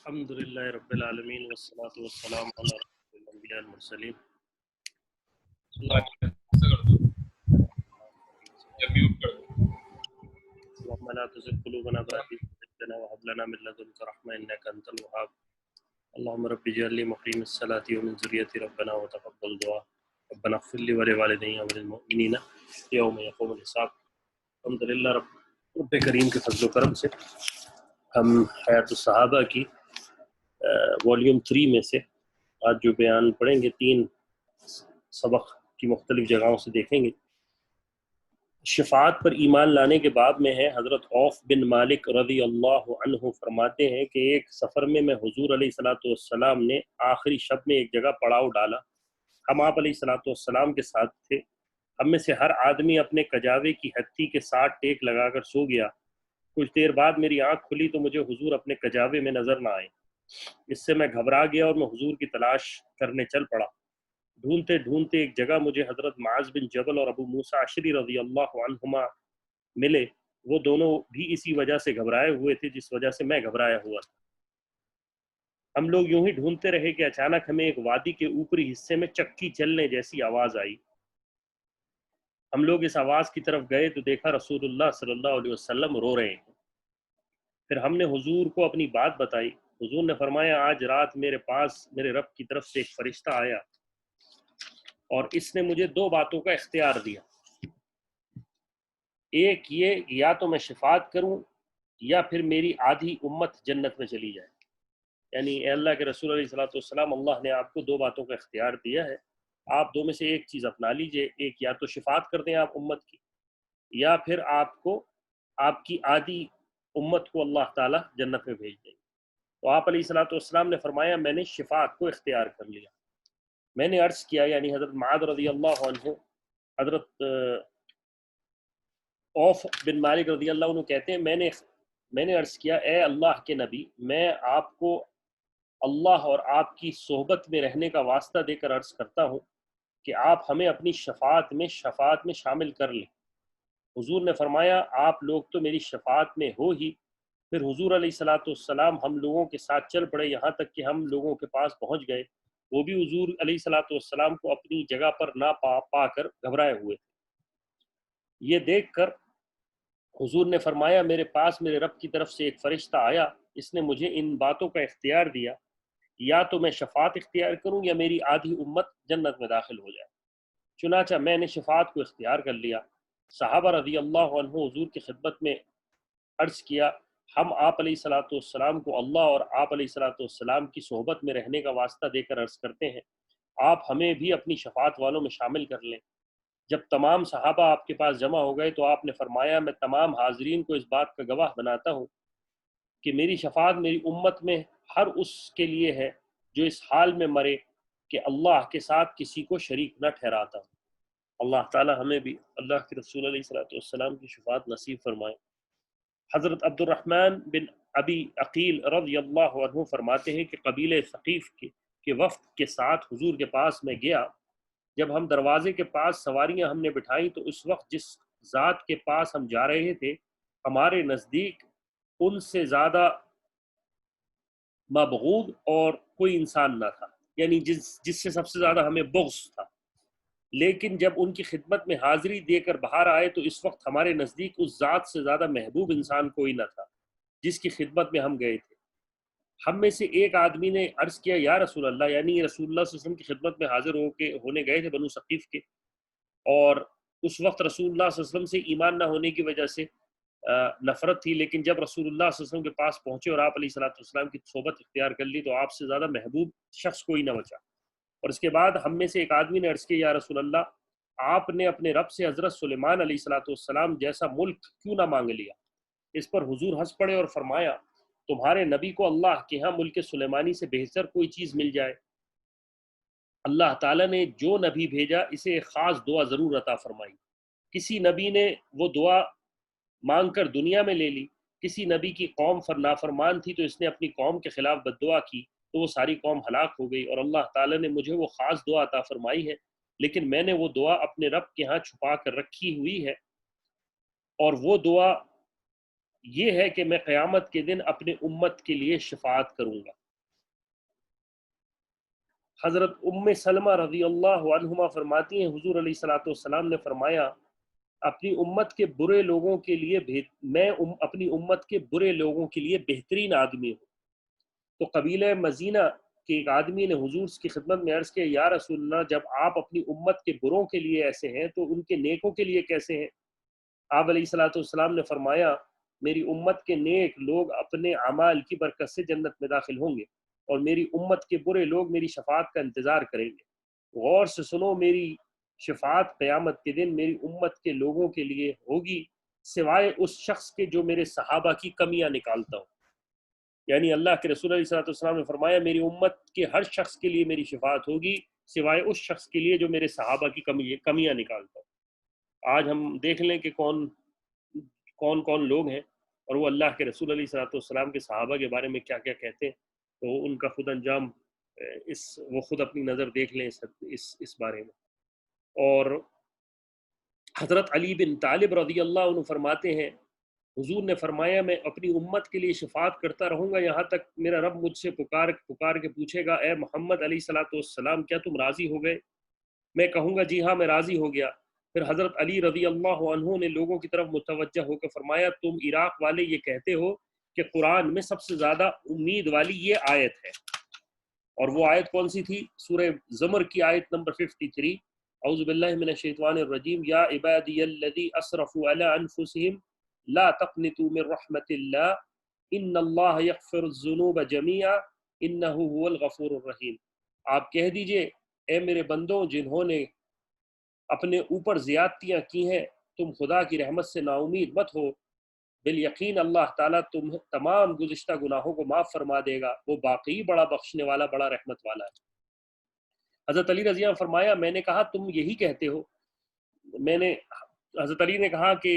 الحمدللہ رب العالمین والصلاة والسلام علی رسول الانبیاء المرسلین اللهم لا تزغ قلوبنا بعد إذ هديتنا وهب لنا من لدنك رحمة إنك أنت الوهاب اللهم رب اجعلني مقيم الصلاة ومن ذريتي ربنا وتقبل دعاء ربنا اغفر لي ولوالدي وللمؤمنين يوم يقوم الحساب۔ الحمدللہ رب کریم کے فضل و کرم سے ہم حیات الصحابہ کی والیوم 3 میں سے آج جو بیان پڑھیں گے 3 سبق کی مختلف جگہوں سے دیکھیں گے۔ شفاعت پر ایمان لانے کے باب میں ہے۔ حضرت عوف بن مالک رضی اللہ عنہ فرماتے ہیں کہ ایک سفر میں حضور علیہ السلام نے آخری شب میں ایک جگہ پڑاؤ ڈالا۔ ہم آپ علیہ السلام کے ساتھ تھے۔ ہم میں سے ہر آدمی اپنے کجاوے کی ہتھی کے ساتھ ٹیک لگا کر سو گیا۔ کچھ دیر بعد میری آنکھ کھلی تو مجھے حضور اپنے کجاوے میں نظر نہ آئے۔ اس سے میں گھبرا گیا اور میں حضور کی تلاش کرنے چل پڑا۔ ڈھونڈتے ڈھونڈتے ایک جگہ مجھے حضرت معاذ بن جبل اور ابو موسیٰ اشعری رضی اللہ عنہما ملے۔ وہ دونوں بھی اسی وجہ سے گھبرائے ہوئے تھے جس وجہ سے میں گھبرایا ہوا تھا۔ ہم لوگ یوں ہی ڈھونڈتے رہے کہ اچانک ہمیں ایک وادی کے اوپری حصے میں چکی چلنے جیسی آواز آئی۔ ہم لوگ اس آواز کی طرف گئے تو دیکھا رسول اللہ صلی اللہ علیہ وسلم رو رہے ہیں۔ پھر ہم نے حضور کو اپنی بات بتائی۔ حضور نے فرمایا آج رات میرے پاس میرے رب کی طرف سے ایک فرشتہ آیا اور اس نے مجھے 2 باتوں کا اختیار دیا۔ ایک یہ یا تو میں شفاعت کروں یا پھر میری آدھی امت جنت میں چلی جائے۔ یعنی اے اللہ کے رسول علیہ السلام، اللہ نے آپ کو 2 باتوں کا اختیار دیا ہے، آپ 2 میں سے ایک چیز اپنا لیجئے۔ ایک یا تو شفاعت کر دیں آپ امت کی، یا پھر آپ کی آدھی امت کو اللہ تعالیٰ جنت میں بھیج دیں۔ تو آپ علیہ السلام نے فرمایا میں نے شفاعت کو اختیار کر لیا۔ میں نے عرض کیا، یعنی حضرت معاذ رضی اللہ عنہ، حضرت عوف بن مالک رضی اللہ عنہ کہتے ہیں میں نے عرض کیا اے اللہ کے نبی، میں آپ کو اللہ اور آپ کی صحبت میں رہنے کا واسطہ دے کر عرض کرتا ہوں کہ آپ ہمیں اپنی شفاعت میں شامل کر لیں۔ حضور نے فرمایا آپ لوگ تو میری شفاعت میں ہو ہی۔ پھر حضور علیہ السلام ہم لوگوں کے ساتھ چل پڑے یہاں تک کہ ہم لوگوں کے پاس پہنچ گئے۔ وہ بھی حضور علیہ السلام کو اپنی جگہ پر نہ پا کر گھبرائے ہوئے تھے۔ یہ دیکھ کر حضور نے فرمایا میرے پاس میرے رب کی طرف سے ایک فرشتہ آیا، اس نے مجھے ان باتوں کا اختیار دیا، یا تو میں شفاعت اختیار کروں یا میری آدھی امت جنت میں داخل ہو جائے۔ چنانچہ میں نے شفاعت کو اختیار کر لیا۔ صحابہ رضی اللہ عنہ حضور کی خدمت میں عرض کیا ہم آپ علیہ السلام کو اللہ اور آپ علیہ السلام کی صحبت میں رہنے کا واسطہ دے کر عرض کرتے ہیں آپ ہمیں بھی اپنی شفاعت والوں میں شامل کر لیں۔ جب تمام صحابہ آپ کے پاس جمع ہو گئے تو آپ نے فرمایا میں تمام حاضرین کو اس بات کا گواہ بناتا ہوں کہ میری شفاعت میری امت میں ہر اس کے لیے ہے جو اس حال میں مرے کہ اللہ کے ساتھ کسی کو شریک نہ ٹھہراتا۔ اللہ تعالی ہمیں بھی اللہ کے رسول علیہ السلام کی شفاعت نصیب فرمائے۔ حضرت عبد الرحمن بن ابی عقیل رضی اللہ عنہ فرماتے ہیں کہ قبیلہ ثقیف کے وفد کے ساتھ حضور کے پاس میں گیا۔ جب ہم دروازے کے پاس سواریاں ہم نے بٹھائیں تو اس وقت جس ذات کے پاس ہم جا رہے تھے ہمارے نزدیک ان سے زیادہ مبغوض اور کوئی انسان نہ تھا، یعنی جس سے سب سے زیادہ ہمیں بغض تھا۔ لیکن جب ان کی خدمت میں حاضری دے کر باہر آئے تو اس وقت ہمارے نزدیک اس ذات سے زیادہ محبوب انسان کوئی نہ تھا جس کی خدمت میں ہم گئے تھے۔ ہم میں سے ایک آدمی نے عرض کیا یا رسول اللہ، یعنی رسول اللہ صلی اللہ علیہ وسلم کی خدمت میں حاضر ہونے گئے تھے بنو ثقیف کے، اور اس وقت رسول اللہ صلی اللہ علیہ وسلم سے ایمان نہ ہونے کی وجہ سے نفرت تھی، لیکن جب رسول اللہ صلی اللہ علیہ وسلم کے پاس پہنچے اور آپ علیہ السلام کی صحبت اختیار کر لی تو آپ سے زیادہ محبوب شخص کوئی نہ بچا۔ اور اس کے بعد ہم میں سے ایک آدمی نے عرض کیا یا رسول اللہ، آپ نے اپنے رب سے حضرت سلیمان علیہ السلام جیسا ملک کیوں نہ مانگ لیا؟ اس پر حضور ہنس پڑے اور فرمایا تمہارے نبی کو اللہ کے ہاں ملک سلیمانی سے بہتر کوئی چیز مل جائے؟ اللہ تعالیٰ نے جو نبی بھیجا اسے ایک خاص دعا ضرور عطا فرمائی۔ کسی نبی نے وہ دعا مانگ کر دنیا میں لے لی، کسی نبی کی قوم نافرمان تھی تو اس نے اپنی قوم کے خلاف بد دعا کی تو وہ ساری قوم ہلاک ہو گئی، اور اللہ تعالیٰ نے مجھے وہ خاص دعا عطا فرمائی ہے، لیکن میں نے وہ دعا اپنے رب کے ہاں چھپا کر رکھی ہوئی ہے، اور وہ دعا یہ ہے کہ میں قیامت کے دن اپنے امت کے لیے شفاعت کروں گا۔ حضرت ام سلمہ رضی اللہ عنہما فرماتی ہیں حضور علیہ الصلوۃ والسلام نے فرمایا اپنی امت کے برے لوگوں کے لیے میں اپنی امت کے برے لوگوں کے لیے بہترین آدمی ہوں۔ تو قبیلہ مزینہ کے ایک آدمی نے حضور کی خدمت میں عرض کیا یا رسول اللہ، جب آپ اپنی امت کے بروں کے لیے ایسے ہیں تو ان کے نیکوں کے لیے کیسے ہیں؟ آپ علیہ الصلوۃ والسلام نے فرمایا میری امت کے نیک لوگ اپنے اعمال کی برکت سے جنت میں داخل ہوں گے، اور میری امت کے برے لوگ میری شفاعت کا انتظار کریں گے۔ غور سے سنو، میری شفاعت قیامت کے دن میری امت کے لوگوں کے لیے ہوگی سوائے اس شخص کے جو میرے صحابہ کی کمیاں نکالتا ہوں۔ یعنی اللہ کے رسول علیہ الصلوۃ والسلام نے فرمایا میری امت کے ہر شخص کے لیے میری شفاعت ہوگی سوائے اس شخص کے لیے جو میرے صحابہ کی کمیاں نکالتا ہوں۔ آج ہم دیکھ لیں کہ کون کون کون لوگ ہیں اور وہ اللہ کے رسول علیہ الصلوۃ والسلام کے صحابہ کے بارے میں کیا کیا کہتے ہیں، تو ان کا خود انجام وہ خود اپنی نظر دیکھ لیں اس بارے میں۔ اور حضرت علی بن طالب رضی اللہ عنہ فرماتے ہیں حضور نے فرمایا میں اپنی امت کے لیے شفاعت کرتا رہوں گا یہاں تک میرا رب مجھ سے پکار کے پوچھے گا اے محمد علیہ الصلوۃ والسلام کیا تم راضی ہو گئے؟ میں کہوں گا جی ہاں میں راضی ہو گیا۔ پھر حضرت علی رضی اللہ عنہ نے لوگوں کی طرف متوجہ ہو کر فرمایا تم عراق والے یہ کہتے ہو کہ قرآن میں سب سے زیادہ امید والی یہ آیت ہے، اور وہ آیت کون سی تھی؟ سورہ زمر کی آیت نمبر 53، اعوذ باللہ من الشیطان الرجیم یا عبادی الذی اسرفوا علی انفسہم لا تقنطوا من رحمت اللہ ان اللہ یغفر الذنوب جميعا انہ هو الغفور الرحیم۔ آپ کہہ دیجئے اے میرے بندوں جنہوں نے اپنے اوپر زیادتیاں کی ہیں تم خدا کی رحمت سے نا امید مت ہو، بالیقین اللہ تعالیٰ تم تمام گزشتہ گناہوں کو معاف فرما دے گا، وہ باقی بڑا بخشنے والا بڑا رحمت والا ہے۔ حضرت علی رضی اللہ عنہ فرمایا میں نے کہا تم یہی کہتے ہو؟ حضرت علی نے کہا کہ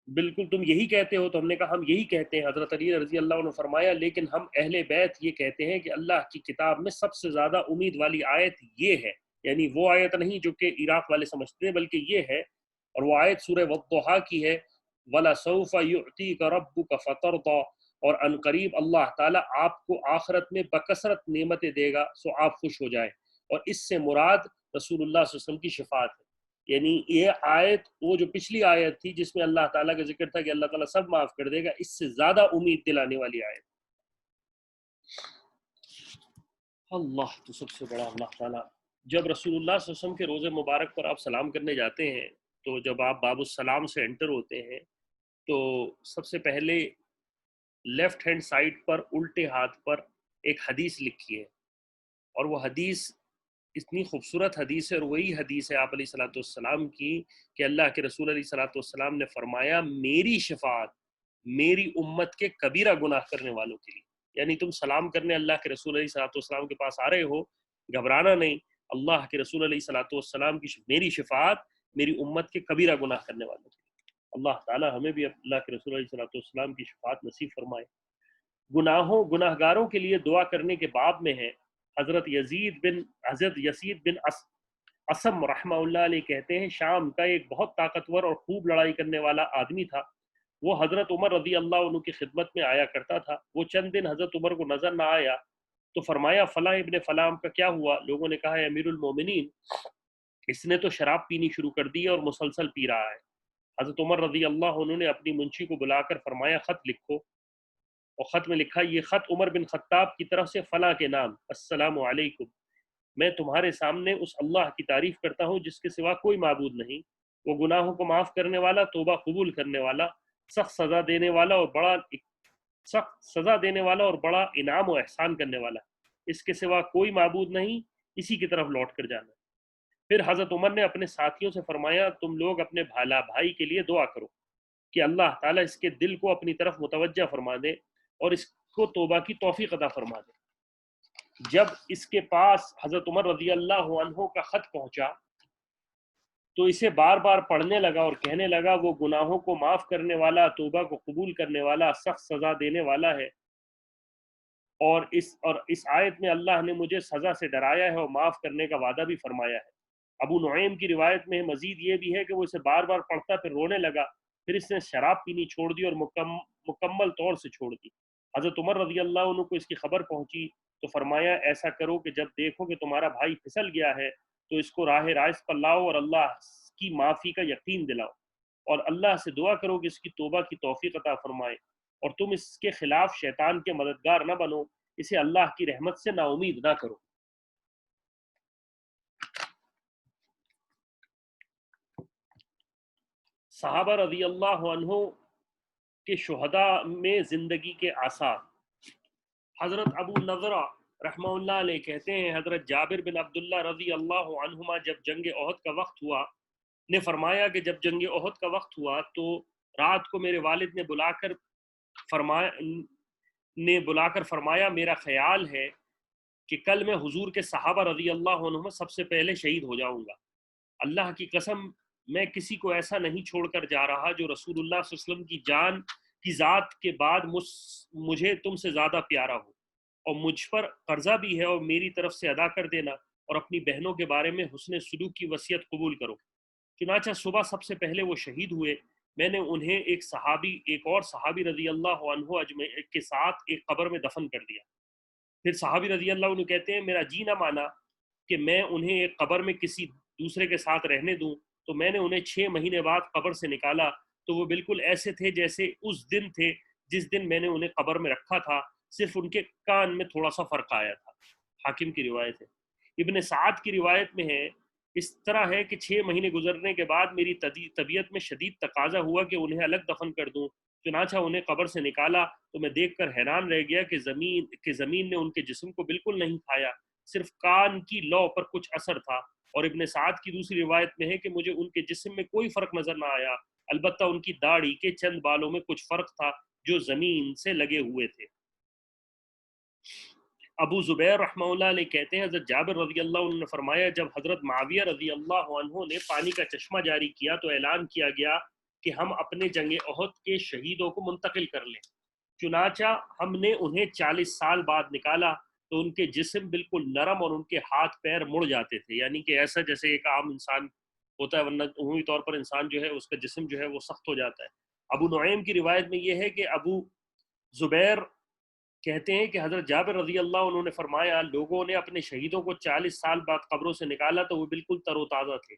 بالکل تم یہی کہتے ہو؟ تو ہم نے کہا ہم یہی کہتے ہیں۔ حضرت علی رضی اللہ عنہ فرمایا لیکن ہم اہل بیت یہ کہتے ہیں کہ اللہ کی کتاب میں سب سے زیادہ امید والی آیت یہ ہے، یعنی وہ آیت نہیں جو کہ عراق والے سمجھتے ہیں بلکہ یہ ہے، اور وہ آیت سورہ والضحیٰ کی ہے وَلَسَوْفَ يُعْتِيكَ رَبُّكَ فَتَرْضَىٰ، اور ان قریب اللہ تعالیٰ آپ کو آخرت میں بکثرت نعمتیں دے گا سو آپ خوش ہو جائیں، اور اس سے مراد رسول اللہ صلی اللہ علیہ وسلم کی شفاعت ہے۔ یعنی یہ آیت وہ جو پچھلی آیت تھی جس میں اللہ تعالیٰ کا ذکر تھا کہ اللہ تعالیٰ سب معاف کر دے گا، اس سے زیادہ امید دلانے والی آیت۔ اللہ تو سب سے بڑا اللہ تعالیٰ۔ جب رسول اللہ صلی اللہ علیہ وسلم کے روزے مبارک پر آپ سلام کرنے جاتے ہیں تو جب آپ باب السلام سے انٹر ہوتے ہیں تو سب سے پہلے لیفٹ ہینڈ سائڈ پر الٹے ہاتھ پر ایک حدیث لکھی ہے، اور وہ حدیث اتنی خوبصورت حدیث ہے، اور وہی حدیث ہے آپ علیہ الصلوۃ والسلام کی کہ اللہ کے رسول علیہ الصلوۃ والسلام نے فرمایا میری شفاعت میری امت کے کبیرہ گناہ کرنے والوں کے لیے۔ یعنی تم سلام کرنے اللہ کے رسول علیہ الصلوۃ والسلام کے پاس آ رہے ہو، گھبرانا نہیں، اللہ کے رسول علیہ الصلوۃ والسلام کی میری شفاعت میری امت کے کبیرہ گناہ کرنے والوں کے لیے۔ اللہ تعالی ہمیں بھی اللہ کے رسول علیہ الصلوۃ والسلام کی شفاعت نصیب فرمائے۔ گناہ گاروں کے لیے دعا کرنے کے باب میں ہے، حضرت یزید بن اسم رحمہ اللہ علیہ کہتے ہیں شام کا ایک بہت طاقتور اور خوب لڑائی کرنے والا آدمی تھا، وہ حضرت عمر رضی اللہ عنہ کی خدمت میں آیا کرتا تھا۔ وہ چند دن حضرت عمر کو نظر نہ آیا تو فرمایا فلاں ابن فلاں کا کیا ہوا؟ لوگوں نے کہا امیر المومنین اس نے تو شراب پینی شروع کر دی اور مسلسل پی رہا ہے۔ حضرت عمر رضی اللہ عنہ نے اپنی منشی کو بلا کر فرمایا خط لکھو، اور خط میں لکھا یہ خط عمر بن خطاب کی طرف سے فلاں کے نام، السلام علیکم، میں تمہارے سامنے اس اللہ کی تعریف کرتا ہوں جس کے سوا کوئی معبود نہیں، وہ گناہوں کو معاف کرنے والا، توبہ قبول کرنے والا، سخت سزا دینے والا اور بڑا انعام و احسان کرنے والا، اس کے سوا کوئی معبود نہیں، اسی کی طرف لوٹ کر جانا۔ پھر حضرت عمر نے اپنے ساتھیوں سے فرمایا تم لوگ اپنے بھائی کے لیے دعا کرو کہ اللہ تعالیٰ اس کے دل کو اپنی طرف متوجہ فرما دے اور اس کو توبہ کی توفیق عطا فرما دے۔ جب اس کے پاس حضرت عمر رضی اللہ عنہ کا خط پہنچا تو اسے بار بار پڑھنے لگا اور کہنے لگا وہ گناہوں کو معاف کرنے والا، توبہ کو قبول کرنے والا، سخت سزا دینے والا ہے، اور اس آیت میں اللہ نے مجھے سزا سے ڈرایا ہے اور معاف کرنے کا وعدہ بھی فرمایا ہے۔ ابو نعیم کی روایت میں مزید یہ بھی ہے کہ وہ اسے بار بار پڑھتا پھر رونے لگا پھر اس نے شراب پینی چھوڑ دی اور مکمل طور سے چھوڑ دی۔ حضرت عمر رضی اللہ عنہ کو اس کی خبر پہنچی تو فرمایا ایسا کرو کہ جب دیکھو کہ تمہارا بھائی پھسل گیا ہے تو اس کو راہ راست پر لاؤ اور اللہ کی معافی کا یقین دلاؤ، اور اللہ سے دعا کرو کہ اس کی توبہ کی توفیق عطا فرمائے، اور تم اس کے خلاف شیطان کے مددگار نہ بنو، اسے اللہ کی رحمت سے نا امید نہ کرو۔ صحابہ رضی اللہ عنہ کے شہداء میں زندگی کے آثار۔ حضرت ابو نضرہ رحمہ اللہ علیہ کہتے ہیں حضرت جابر بن عبداللہ رضی اللہ عنہما جب جنگ احد کا وقت ہوا نے فرمایا کہ جب جنگ احد کا وقت ہوا تو رات کو میرے والد نے بلا کر فرمایا میرا خیال ہے کہ کل میں حضور کے صحابہ رضی اللہ عنہم سب سے پہلے شہید ہو جاؤں گا۔ اللہ کی قسم میں کسی کو ایسا نہیں چھوڑ کر جا رہا جو رسول اللہ صلی اللہ علیہ وسلم کی جان کی ذات کے بعد مجھے تم سے زیادہ پیارا ہو، اور مجھ پر قرضہ بھی ہے اور میری طرف سے ادا کر دینا، اور اپنی بہنوں کے بارے میں حسن سلوک کی وصیت قبول کرو۔ چنانچہ صبح سب سے پہلے وہ شہید ہوئے۔ میں نے انہیں ایک اور صحابی رضی اللہ عنہ کے ساتھ ایک قبر میں دفن کر دیا۔ پھر صحابی رضی اللہ عنہ کہتے ہیں میرا جی نہ مانا کہ میں انہیں ایک قبر میں کسی دوسرے کے ساتھ رہنے دوں، تو میں نے انہیں 6 مہینے بعد قبر سے نکالا تو وہ بالکل ایسے تھے جیسے اس دن تھے جس دن میں نے انہیں قبر میں رکھا تھا، صرف ان کے کان میں تھوڑا سا فرق آیا تھا۔ حاکم کی روایت ہے۔ ابن سعد کی روایت میں ہے اس طرح ہے کہ 6 مہینے گزرنے کے بعد میری طبیعت میں شدید تقاضا ہوا کہ انہیں الگ دفن کر دوں، چنانچہ انہیں قبر سے نکالا تو میں دیکھ کر حیران رہ گیا کہ زمین نے ان کے جسم کو بالکل نہیں کھایا، صرف کان کی لو پر کچھ اثر تھا۔ اور ابن سعد کی دوسری روایت میں ہے کہ مجھے ان کے جسم میں کوئی فرق نظر نہ آیا، البتہ ان کی داڑھی کے چند بالوں میں کچھ فرق تھا جو زمین سے لگے ہوئے تھے۔ ابو زبیر رحمہ اللہ علیہ کہتے ہیں حضرت جابر رضی اللہ عنہ نے فرمایا جب حضرت معاویہ رضی اللہ عنہ نے پانی کا چشمہ جاری کیا تو اعلان کیا گیا کہ ہم اپنے جنگ احد کے شہیدوں کو منتقل کر لیں۔ چنانچہ ہم نے انہیں 40 سال بعد نکالا تو ان کے جسم بالکل نرم اور ان کے ہاتھ پیر مڑ جاتے تھے، یعنی کہ ایسا جیسے ایک عام انسان ہوتا ہے، ورنہ عمومی طور پر انسان جو ہے اس کا جسم جو ہے وہ سخت ہو جاتا ہے۔ ابو نعیم کی روایت میں یہ ہے کہ ابو زبیر کہتے ہیں کہ حضرت جابر رضی اللہ عنہ نے فرمایا لوگوں نے اپنے شہیدوں کو 40 سال بعد قبروں سے نکالا تو وہ بالکل تر و تازہ تھے۔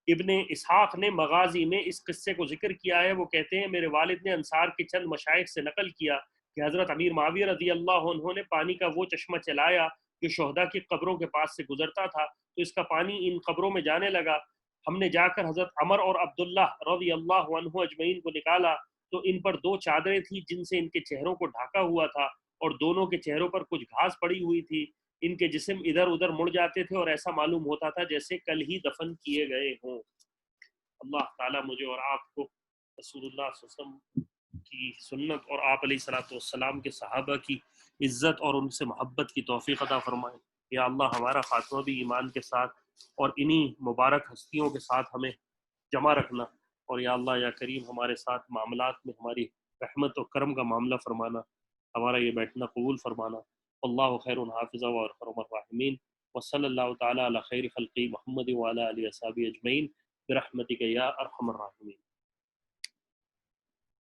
ابن اسحاق نے مغازی میں اس قصے کو ذکر کیا ہے۔ وہ کہتے ہیں میرے والد نے انصار کے چند مشائخ سے نقل کیا کہ حضرت امیر معاویہ رضی اللہ عنہ نے پانی کا وہ چشمہ چلایا جو شہداء کی قبروں کے پاس سے گزرتا تھا تو اس کا پانی ان قبروں میں جانے لگا۔ ہم نے جا کر حضرت عمر اور عبداللہ رضی اللہ عنہ اجمعین کو نکالا تو ان پر 2 چادریں تھیں جن سے ان کے چہروں کو ڈھاکا ہوا تھا، اور دونوں کے چہروں پر کچھ گھاس پڑی ہوئی تھی۔ ان کے جسم ادھر ادھر مڑ جاتے تھے اور ایسا معلوم ہوتا تھا جیسے کل ہی دفن کیے گئے ہوں۔ اللہ تعالیٰ مجھے اور آپ کو رسول اللہ صلی اللہ علیہ وسلم کی سنت اور آپ علیہ الصلوۃ والسلام کے صحابہ کی عزت اور ان سے محبت کی توفیق عطا فرمائے۔ یا اللہ ہمارا خاتمہ بھی ایمان کے ساتھ اور انہی مبارک ہستیوں کے ساتھ ہمیں جمع رکھنا، اور یا اللہ یا کریم ہمارے ساتھ معاملات میں ہماری رحمت و کرم کا معاملہ فرمانا، ہمارا یہ بیٹھنا قبول فرمانا۔ اللہ خیر حافظ و ارحم الراحمین، وصلی اللہ تعالی علی خیر خلقی محمد وعلی آلہ وصحبہ اجمعین برحمتک یا ارحم الراحمین۔